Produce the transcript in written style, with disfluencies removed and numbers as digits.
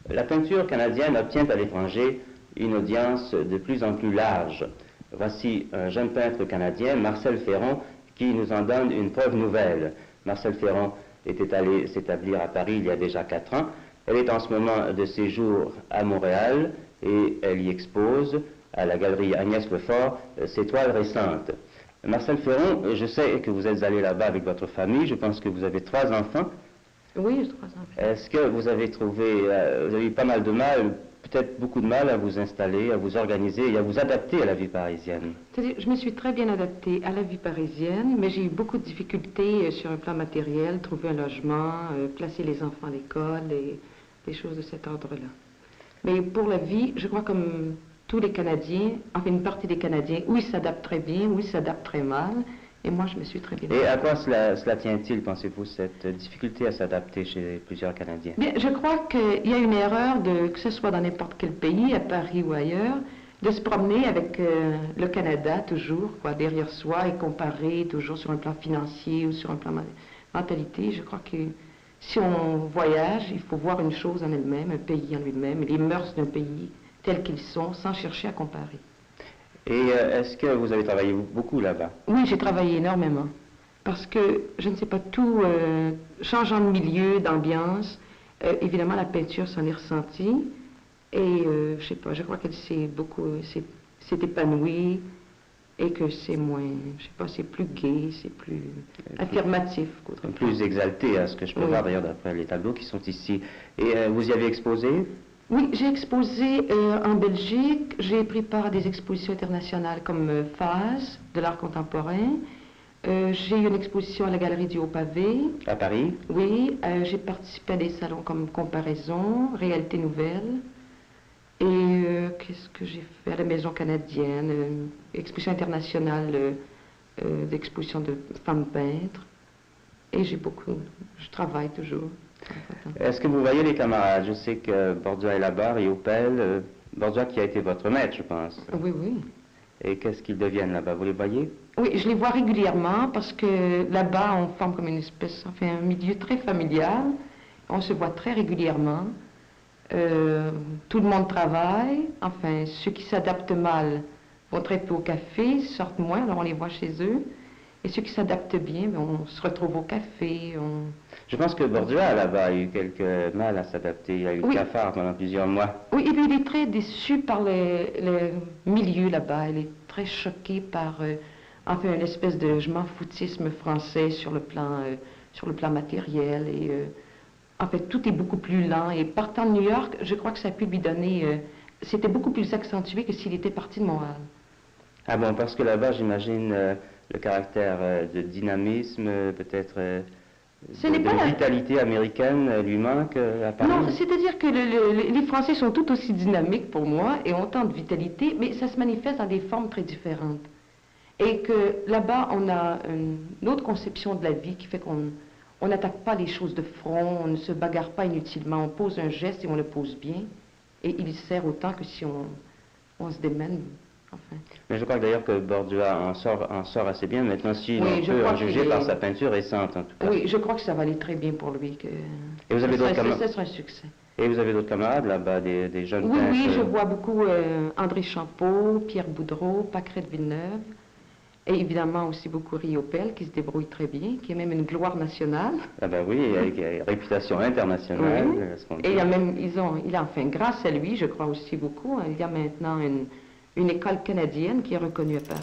La peinture canadienne obtient à l'étranger une audience de plus en plus large. Voici un jeune peintre canadien, Marcel Ferron, qui nous en donne une preuve nouvelle. Marcel Ferron était allé s'établir à Paris il y a déjà 4 ans. Elle est en ce moment de séjour à Montréal et elle y expose à la galerie Agnès Lefort ses toiles récentes. Marcel Ferron, je sais que vous êtes allé là-bas avec votre famille, je pense que vous avez 3 enfants. Oui, j'ai 3 enfants. Est-ce que vous avez trouvé, vous avez eu pas mal de mal, peut-être beaucoup de mal à vous installer, à vous organiser et à vous adapter à la vie parisienne? C'est-à-dire, je me suis très bien adaptée à la vie parisienne, mais j'ai eu beaucoup de difficultés sur un plan matériel, trouver un logement, placer les enfants à l'école et des choses de cet ordre-là. Mais pour la vie, je crois comme tous les Canadiens, enfin une partie des Canadiens, où ils s'adaptent très bien, où ils s'adaptent très mal, et moi je me suis très bien adaptée. Et à quoi cela tient-il, pensez-vous, cette difficulté à s'adapter chez plusieurs Canadiens? Bien, je crois qu'il y a une erreur, que ce soit dans n'importe quel pays, à Paris ou ailleurs, de se promener avec le Canada toujours, quoi, derrière soi et comparer toujours sur un plan financier ou sur un plan mentalité. Je crois que si on voyage, il faut voir une chose en elle-même, un pays en lui-même, les mœurs d'un pays tels qu'ils sont, sans chercher à comparer. Et est-ce que vous avez travaillé beaucoup là-bas? Oui, j'ai travaillé énormément. Parce que, je ne sais pas, tout changeant de milieu, d'ambiance, évidemment la peinture s'en est ressentie. Et je sais pas, je crois qu'elle s'est épanouie et que c'est moins, je sais pas, c'est plus gai, c'est plus affirmatif qu'autrement. Plus exalté, à ce que je peux voir d'ailleurs d'après les tableaux qui sont ici. Et vous y avez exposé? Oui, j'ai exposé en Belgique, j'ai pris part à des expositions internationales comme Phase, de l'art contemporain. J'ai eu une exposition à la Galerie du Haut-Pavé. À Paris? Oui, j'ai participé à des salons comme Comparaison, Réalité Nouvelle. Et qu'est-ce que j'ai fait à la Maison canadienne, exposition internationale d'exposition de femmes peintres. Et je travaille toujours. Est-ce que vous voyez les camarades? Je sais que Borduas est là-bas, et Opel, Borduas qui a été votre maître, je pense. Oui, oui. Et qu'est-ce qu'ils deviennent là-bas? Vous les voyez? Oui, je les vois régulièrement parce que là-bas, on forme comme une espèce, enfin un milieu très familial. On se voit très régulièrement. Tout le monde travaille. Enfin, ceux qui s'adaptent mal vont très peu au café, sortent moins, alors on les voit chez eux. Et ceux qui s'adaptent bien, on se retrouve au café. Je pense que Borduas, là-bas, a eu quelques mal à s'adapter. Il a eu le cafard pendant plusieurs mois. Oui, et puis il est très déçu par le milieu là-bas. Il est très choqué par, enfin, une espèce de je m'en foutisme français sur le plan matériel. Et, en fait, tout est beaucoup plus lent. Et partant de New York, je crois que ça a pu lui donner... c'était beaucoup plus accentué que s'il était parti de Montréal. Ah bon, parce que là-bas, j'imagine... le caractère de dynamisme, peut-être de vitalité américaine lui manque à Paris? Non, c'est-à-dire que les Français sont tout aussi dynamiques pour moi et ont tant de vitalité, mais ça se manifeste dans des formes très différentes. Et que là-bas, on a une autre conception de la vie qui fait qu'on n'attaque pas les choses de front, on ne se bagarre pas inutilement, on pose un geste et on le pose bien, et il sert autant que si on se démène. Enfin. Mais je crois d'ailleurs que Borduas en sort assez bien maintenant, si on peut en juger par sa peinture récente en tout cas. Oui, je crois que ça va aller très bien pour lui. Et vous avez d'autres camarades? Ça sera un succès. Et vous avez d'autres camarades là-bas, des jeunes peintres? Oui, je vois beaucoup André Champeau, Pierre Boudreau, Pâquerette Villeneuve, et évidemment aussi beaucoup Riopel qui se débrouille très bien, qui est même une gloire nationale. Ah ben oui, avec réputation internationale. Oui. Et il a enfin, grâce à lui, je crois aussi beaucoup, il y a maintenant une école canadienne qui est reconnue à Paris.